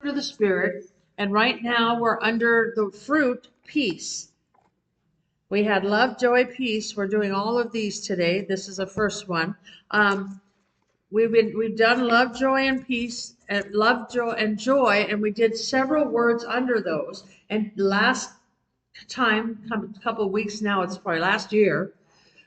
of the Spirit, and right now we're under the fruit, peace. We had love, joy, peace. We're doing all of these today. This is the first one. Um, we've done love, joy, and peace, and love, joy, and joy, and we did several words under those. And last time, a couple of weeks now, it's probably last year,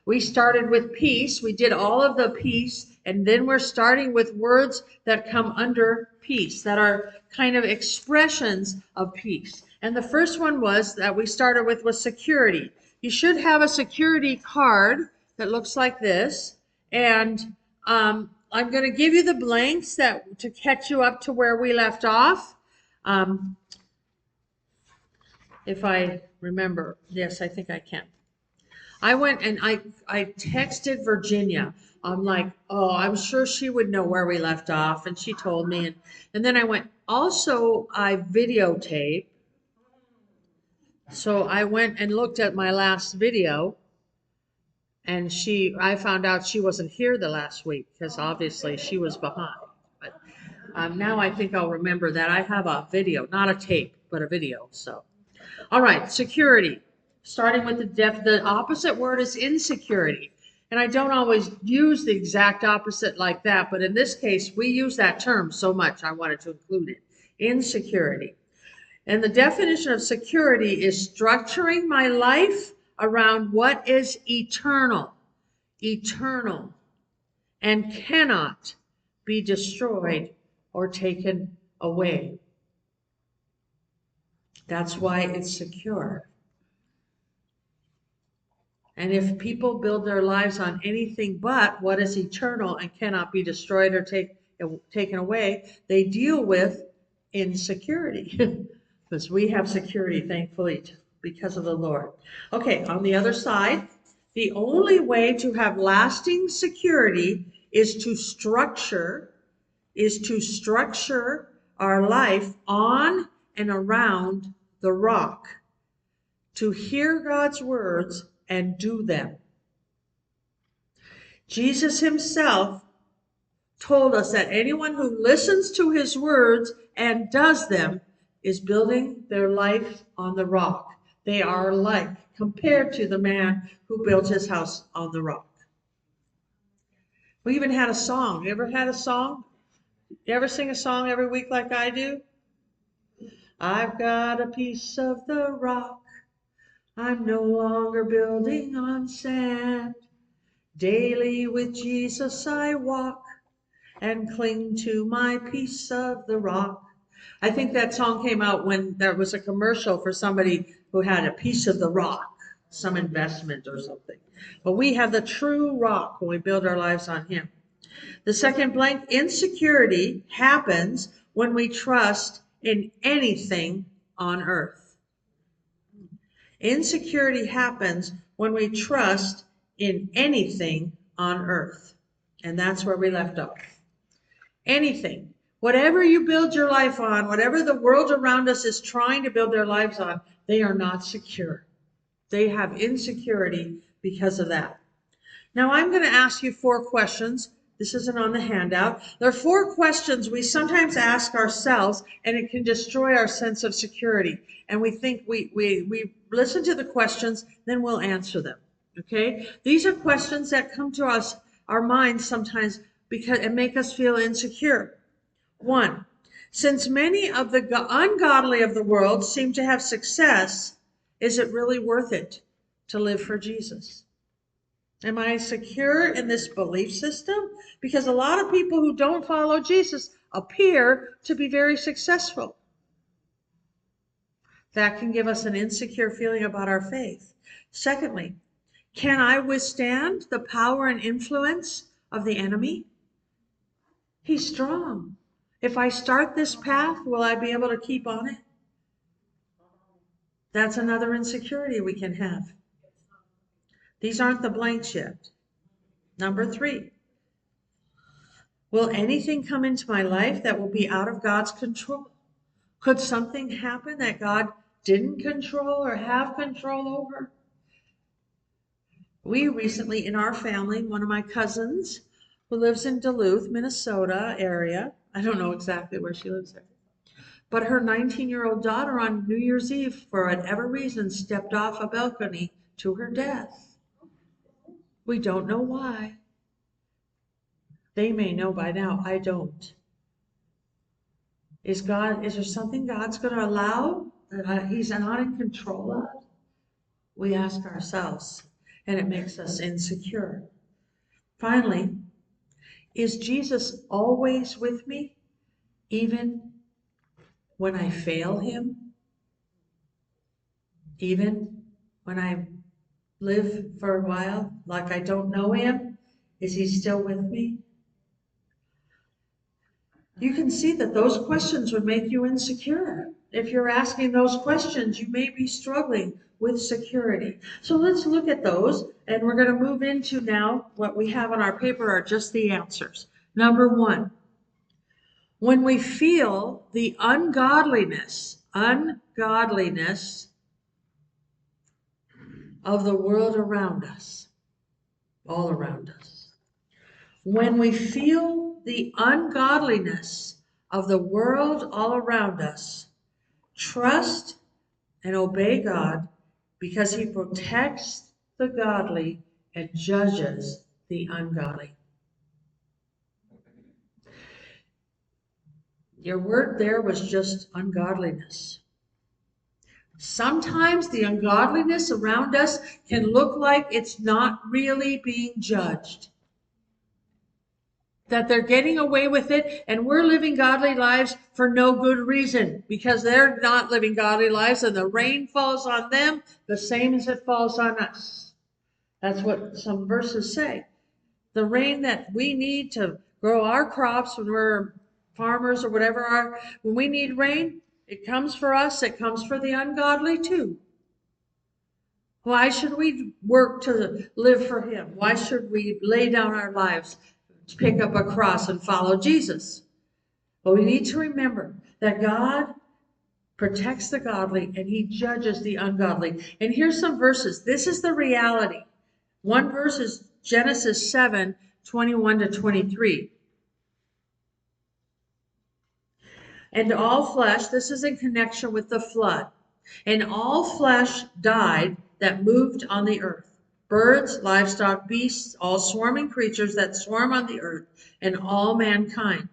we started with peace. We did all of the peace, and then we're starting with words that come under peace, that are kind of expressions of peace. And the first one was that we started with was security. You should have a security card that looks like this, and I'm going to give you the blanks that to catch you up to where we left off. Um, if I remember, yes, I think I can. I went and I texted Virginia. I'm like, oh, I'm sure she would know where we left off. And she told me. And then I went, also, I videotape. So I went and looked at my last video. And I found out she wasn't here the last week because obviously she was behind. But now I think I'll remember that I have a video, not a tape, but a video. So, all right, security. Starting with the opposite word is insecurity. And I don't always use the exact opposite like that, but in this case, we use that term so much, I wanted to include it. Insecurity. And the definition of security is structuring my life around what is eternal, and cannot be destroyed or taken away. That's why it's secure. And if people build their lives on anything but what is eternal and cannot be destroyed or taken away, they deal with insecurity. Because we have security, thankfully, because of the Lord. Okay, on the other side, the only way to have lasting security is to structure our life on and around the rock, to hear God's words and do them. Jesus himself told us that anyone who listens to his words and does them is building their life on the rock. They are like compared to the man who built his house on the rock. We even had a song. You ever had a song? You ever sing a song every week like I do? I've got a piece of the rock. I'm no longer building on sand. Daily with Jesus I walk and cling to my piece of the rock. I think that song came out when there was a commercial for somebody who had a piece of the rock, some investment or something. But we have the true rock when we build our lives on him. The second blank, insecurity happens when we trust in anything on earth. Insecurity happens when we trust in anything on earth. And that's where we left off. Anything. Whatever you build your life on, whatever the world around us is trying to build their lives on, they are not secure. They have insecurity because of that. Now I'm going to ask you 4 questions. This isn't on the handout. There are 4 questions we sometimes ask ourselves, and it can destroy our sense of security. And we think we listen to the questions, then we'll answer them. Okay? These are questions that come to us, our minds sometimes, because it make us feel insecure. 1, since many of the ungodly of the world seem to have success, is it really worth it to live for Jesus? Am I secure in this belief system? Because a lot of people who don't follow Jesus appear to be very successful. That can give us an insecure feeling about our faith. Secondly, can I withstand the power and influence of the enemy? He's strong. If I start this path, will I be able to keep on it? That's another insecurity we can have. These aren't the blanks yet. Number 3, will anything come into my life that will be out of God's control? Could something happen that God didn't control or have control over? We recently, in our family, one of my cousins who lives in Duluth, Minnesota area, I don't know exactly where she lives there, but her 19-year-old daughter on New Year's Eve, for whatever reason, stepped off a balcony to her death. We don't know why. They may know by now. I don't. Is there something God's going to allow that He's not in control of? We ask ourselves, and it makes us insecure. Finally, is Jesus always with me, even when I fail Him? Even when I live for a while like I don't know Him, is He still with me? You can see that those questions would make you insecure. If you're asking those questions, you may be struggling with security. So let's look at those, and we're going to move into now what we have on our paper are just the answers. Number one, when we feel the ungodliness of the world around us, all around us. When we feel the ungodliness of the world all around us, trust and obey God, because He protects the godly and judges the ungodly. Your word there was just ungodliness. Sometimes the ungodliness around us can look like it's not really being judged. That they're getting away with it, and we're living godly lives for no good reason, because they're not living godly lives, and the rain falls on them the same as it falls on us. That's what some verses say. The rain that we need to grow our crops when we're farmers or whatever, when we need rain, it comes for us, it comes for the ungodly too. Why should we work to live for Him? Why should we lay down our lives to pick up a cross and follow Jesus? But we need to remember that God protects the godly and He judges the ungodly. And here's some verses. This is the reality. One verse is Genesis 7:21-23. And all flesh, this is in connection with the flood, and all flesh died that moved on the earth. Birds, livestock, beasts, all swarming creatures that swarm on the earth, and all mankind.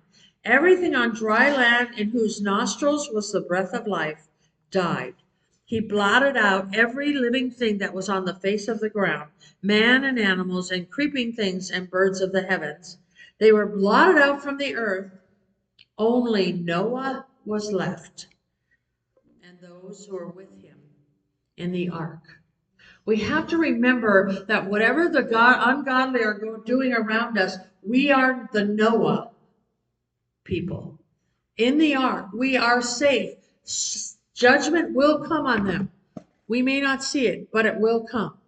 Everything on dry land in whose nostrils was the breath of life died. He blotted out every living thing that was on the face of the ground, man and animals and creeping things and birds of the heavens. They were blotted out from the earth. Only Noah was left, and those who were with him in the ark. We have to remember that whatever the ungodly are doing around us, we are the Noah people. In the ark, we are safe. Judgment will come on them. We may not see it, but it will come.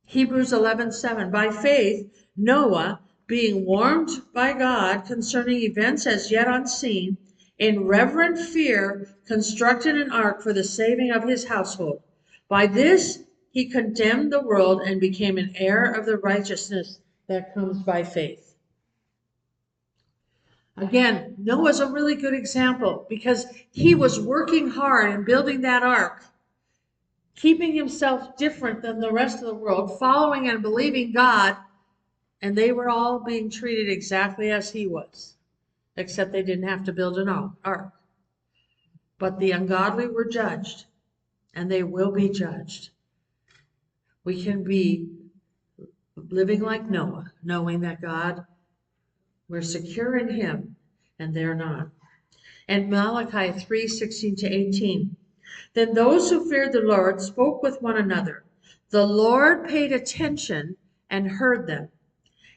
Hebrews 11:7. By faith, Noah, being warned by God concerning events as yet unseen, in reverent fear constructed an ark for the saving of his household. By this he condemned the world and became an heir of the righteousness that comes by faith. Again, Noah's a really good example, because he was working hard in building that ark, keeping himself different than the rest of the world, following and believing God, and they were all being treated exactly as he was, except they didn't have to build an ark. But the ungodly were judged, and they will be judged. We can be living like Noah, knowing that God, we're secure in Him, and they're not. And Malachi 3:16-18. Then those who feared the Lord spoke with one another. The Lord paid attention and heard them.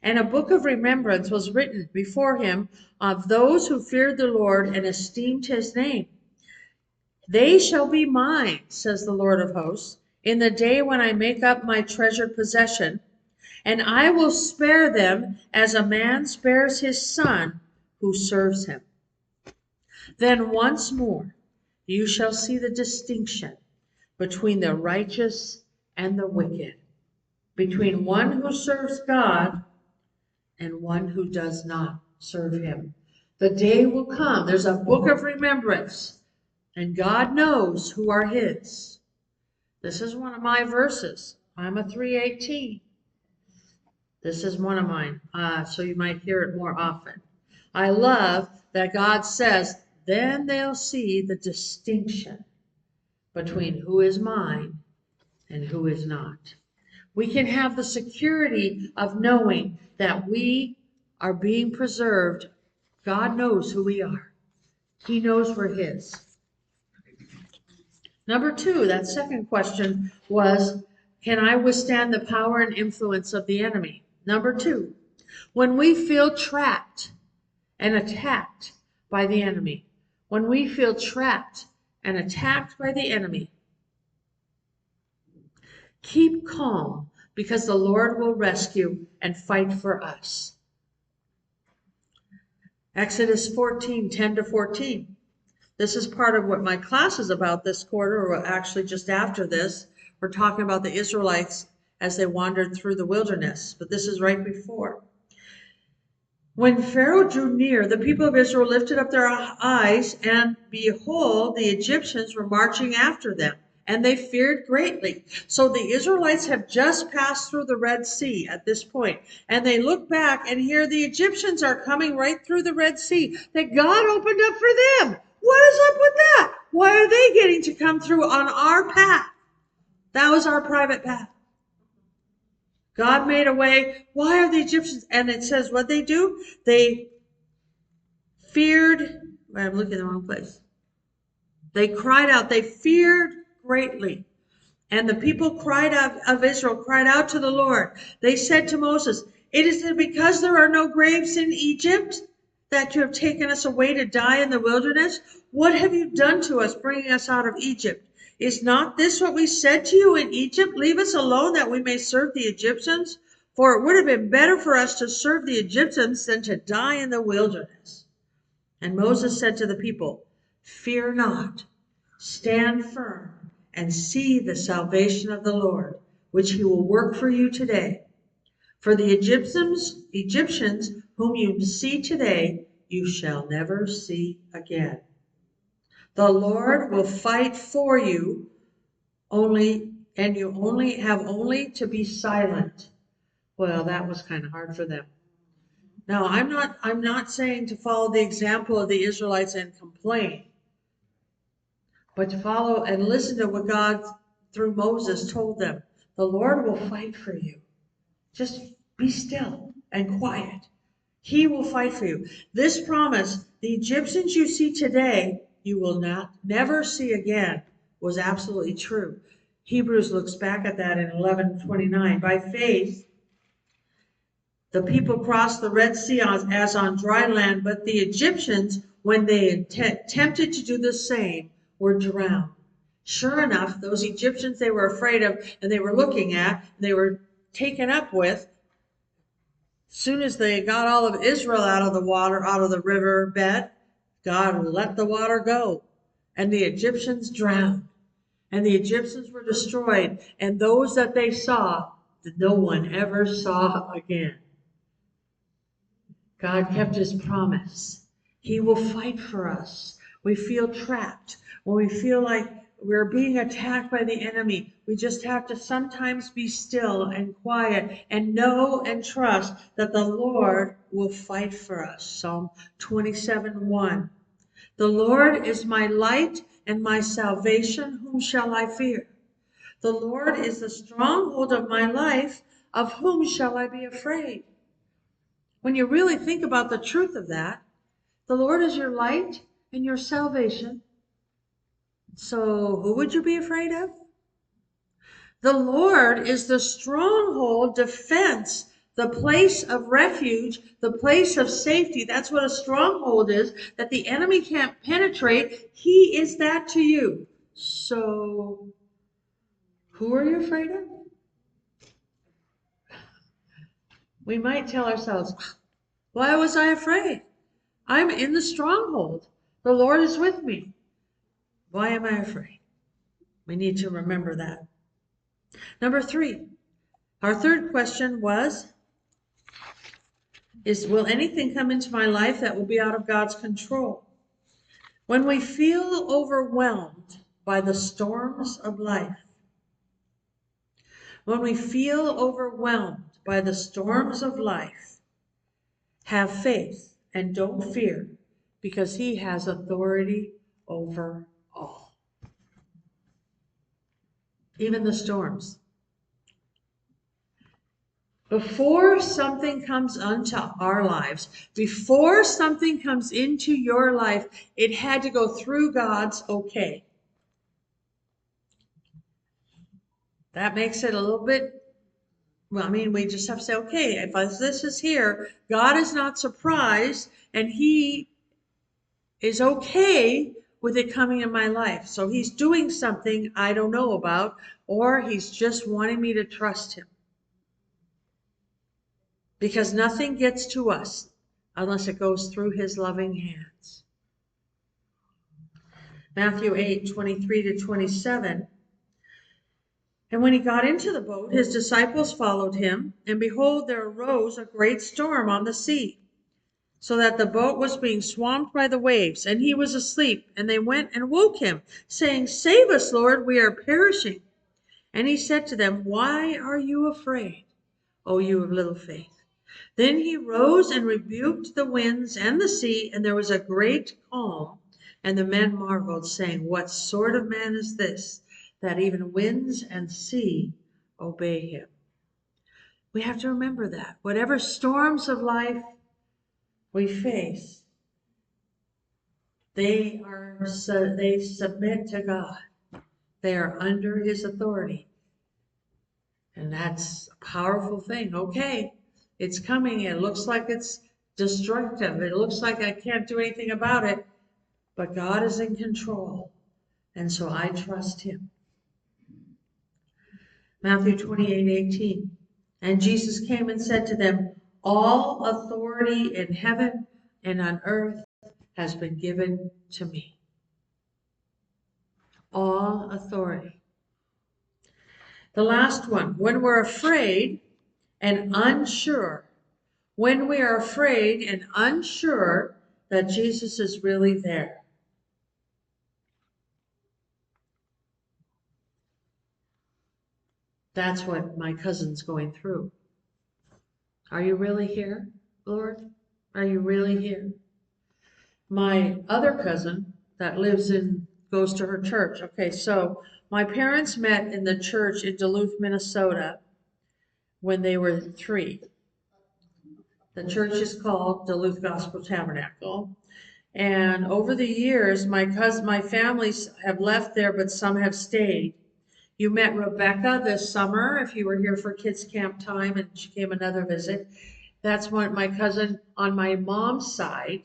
And a book of remembrance was written before Him of those who feared the Lord and esteemed His name. They shall be mine, says the Lord of hosts, in the day when I make up my treasured possession, and I will spare them as a man spares his son who serves him. Then once more you shall see the distinction between the righteous and the wicked, between one who serves God and one who does not serve Him. The day will come. There's a book of remembrance, and God knows who are his. This is one of my verses. I'm a 318. This is one of mine, so you might hear it more often. I love that God says, then they'll see the distinction between who is mine and who is not. We can have the security of knowing that we are being preserved. God knows who we are. He knows we're his. Number 2, that second question was, can I withstand the power and influence of the enemy? Number 2, when we feel trapped and attacked by the enemy, when we feel trapped and attacked by the enemy, keep calm, because the Lord will rescue and fight for us. Exodus 14, 10-14. This is part of what my class is about this quarter, or actually just after this. We're talking about the Israelites as they wandered through the wilderness, but this is right before. When Pharaoh drew near, the people of Israel lifted up their eyes, and behold, the Egyptians were marching after them, and they feared greatly. So the Israelites have just passed through the Red Sea at this point, and they look back, and here the Egyptians are coming right through the Red Sea that God opened up for them. What is up with that? Why are they getting to come through on our path? That was our private path. God made a way. Why are the Egyptians? And it says what they do? They feared. I'm looking in the wrong place. They cried out. They feared greatly. And the people of Israel cried out to the Lord. They said to Moses, it is because there are no graves in Egypt that you have taken us away to die in the wilderness? What have you done to us, bringing us out of Egypt? Is not this what we said to you in Egypt? Leave us alone that we may serve the Egyptians? For it would have been better for us to serve the Egyptians than to die in the wilderness. And Moses said to the people, fear not, stand firm, and see the salvation of the Lord, which he will work for you today. For the Egyptians whom you see today, you shall never see again. The Lord will fight for you, and you only to be silent. Well, that was kind of hard for them. Now, I'm not saying to follow the example of the Israelites and complain, but to follow and listen to what God through Moses told them. The Lord will fight for you. Just be still and quiet. He will fight for you. This promise, the Egyptians you see today, you will never see again, was absolutely true. Hebrews looks back at that in 11:29. By faith, the people crossed the Red Sea as on dry land, but the Egyptians, when they attempted to do the same, were drowned. Sure enough, those Egyptians they were afraid of and they were looking at, they were taken up with, as soon as they got all of Israel out of the water, out of the river bed, God let the water go, and the Egyptians drowned, and the Egyptians were destroyed, and those that they saw, no one ever saw again. God kept his promise. He will fight for us. We feel trapped. When we feel like we're being attacked by the enemy, we just have to sometimes be still and quiet and know and trust that the Lord will fight for us. Psalm 27:1. The Lord is my light and my salvation. Whom shall I fear? The Lord is the stronghold of my life. Of whom shall I be afraid? When you really think about the truth of that, the Lord is your light and your salvation. So who would you be afraid of? The Lord is the stronghold, defense, the place of refuge, the place of safety. That's what a stronghold is, that the enemy can't penetrate. He is that to you. So who are you afraid of? We might tell ourselves, why was I afraid? I'm in the stronghold. The Lord is with me. Why am I afraid? We need to remember that. Number 3, our third question was, is, will anything come into my life that will be out of God's control? When we feel overwhelmed by the storms of life, when we feel overwhelmed by the storms of life, have faith and don't fear, because he has authority over all. Even the storms. Before something comes onto our lives, before something comes into your life, it had to go through God's okay. That makes it a little bit, well, I mean, we just have to say, okay, if this is here, God is not surprised, and he is okay with it coming in my life. So he's doing something I don't know about, or he's just wanting me to trust him. Because nothing gets to us unless it goes through his loving hands. Matthew 8:23-27. And when he got into the boat, his disciples followed him, and behold, there arose a great storm on the sea, so that the boat was being swamped by the waves, and he was asleep. And they went and woke him, saying, Save us, Lord, we are perishing. And he said to them, Why are you afraid, O you of little faith? Then he rose and rebuked the winds and the sea, and there was a great calm. And the men marveled, saying, What sort of man is this, that even winds and sea obey him? We have to remember that. Whatever storms of life we face, they submit to God. They are under his authority. And that's a powerful thing. Okay, it's coming. It looks like it's destructive. It looks like I can't do anything about it. But God is in control. And so I trust him. Matthew 28:18. And Jesus came and said to them, All authority in heaven and on earth has been given to me. All authority. The last one, when we're afraid and unsure, when we are afraid and unsure that Jesus is really there. That's what my cousin's going through. Are you really here, Lord? Are you really here? My other cousin that goes to her church. Okay, so my parents met in the church in Duluth, Minnesota when they were 3. The church is called Duluth Gospel Tabernacle. And over the years, my families have left there, but some have stayed. You met Rebecca this summer, if you were here for kids camp time, and she came another visit. That's my cousin on my mom's side.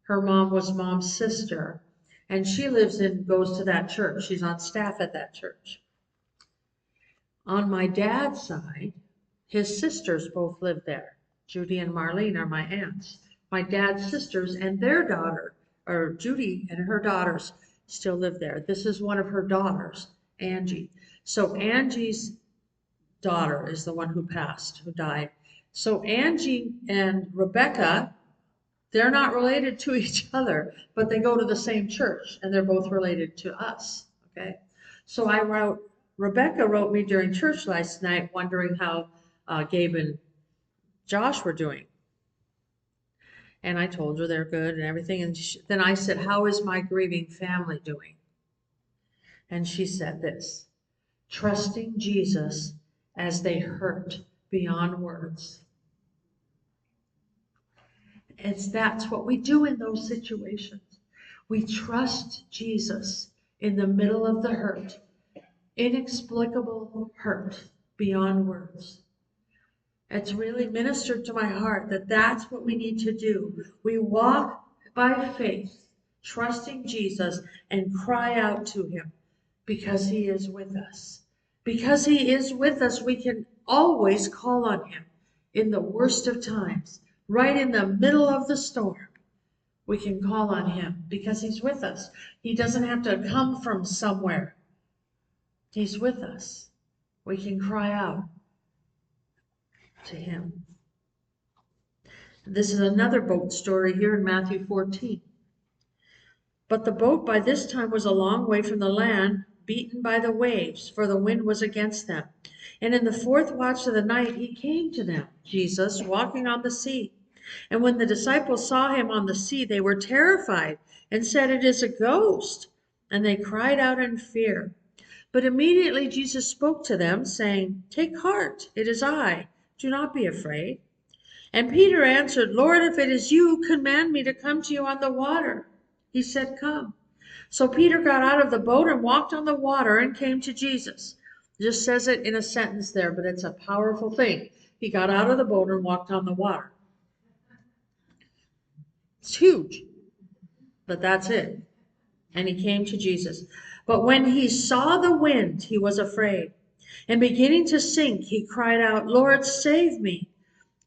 Her mom was mom's sister, and she goes to that church. She's on staff at that church. On my dad's side, his sisters both live there. Judy and Marlene are my aunts. My dad's sisters and their daughter, or Judy and her daughters, still live there. This is one of her daughters, Angie. So Angie's daughter is the one who passed, who died. So Angie and Rebecca, they're not related to each other, but they go to the same church, and they're both related to us, okay? So Rebecca wrote me during church last night wondering how Gabe and Josh were doing. And I told her they're good and everything. And then I said, how is my grieving family doing? And she said this, trusting Jesus as they hurt beyond words. That's what we do in those situations. We trust Jesus in the middle of the hurt, inexplicable hurt beyond words. It's really ministered to my heart that that's what we need to do. We walk by faith, trusting Jesus, and cry out to him because he is with us. Because he is with us, we can always call on him in the worst of times, right in the middle of the storm. We can call on him because he's with us. He doesn't have to come from somewhere. He's with us. We can cry out to him. This is another boat story here in Matthew 14. But the boat by this time was a long way from the land, beaten by the waves, for the wind was against them. And in the fourth watch of the night he came to them, Jesus, walking on the sea. And when the disciples saw him on the sea, they were terrified and said, "It is a ghost." And they cried out in fear. But immediately Jesus spoke to them, saying, "Take heart, it is I. Do not be afraid." And Peter answered, "Lord, if it is you, command me to come to you on the water." He said, "Come." So Peter got out of the boat and walked on the water and came to Jesus. Just says it in a sentence there, but it's a powerful thing. He got out of the boat and walked on the water. It's huge, but that's it. And he came to Jesus. But when he saw the wind, he was afraid. And beginning to sink, he cried out, "Lord, save me."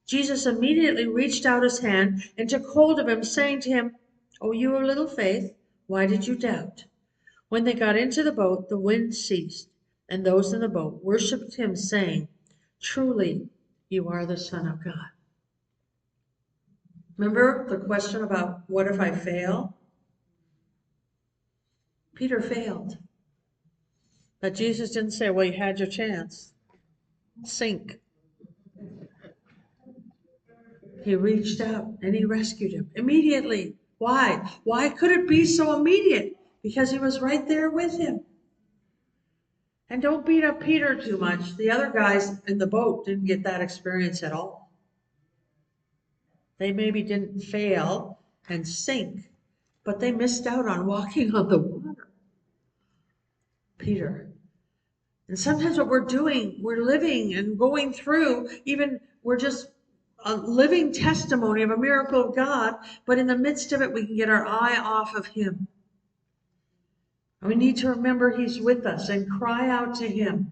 Jesus immediately reached out his hand and took hold of him, saying to him, "O you of little faith, why did you doubt?" When they got into the boat, the wind ceased, and those in the boat worshipped him, saying, "Truly, you are the Son of God." Remember the question about what if I fail? Peter failed. But Jesus didn't say, "Well, you had your chance. Sink." He reached out and he rescued him immediately. Why? Why could it be so immediate? Because he was right there with him. And don't beat up Peter too much. The other guys in the boat didn't get that experience at all. They maybe didn't fail and sink, but they missed out on walking on the water. Peter. And sometimes what we're doing, we're living and going through, even we're just a living testimony of a miracle of God, but in the midst of it, we can get our eye off of him. We need to remember he's with us and cry out to him.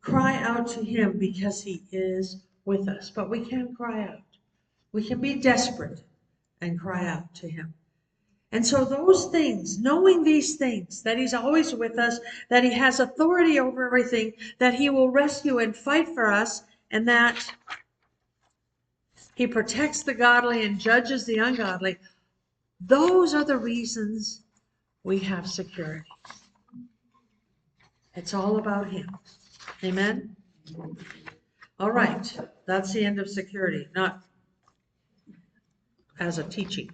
Cry out to him because he is with us. But we can cry out. We can be desperate and cry out to him. And so those things, knowing these things, that he's always with us, that he has authority over everything, that he will rescue and fight for us, and that he protects the godly and judges the ungodly, those are the reasons we have security. It's all about him. Amen? All right, that's the end of security, not as a teaching.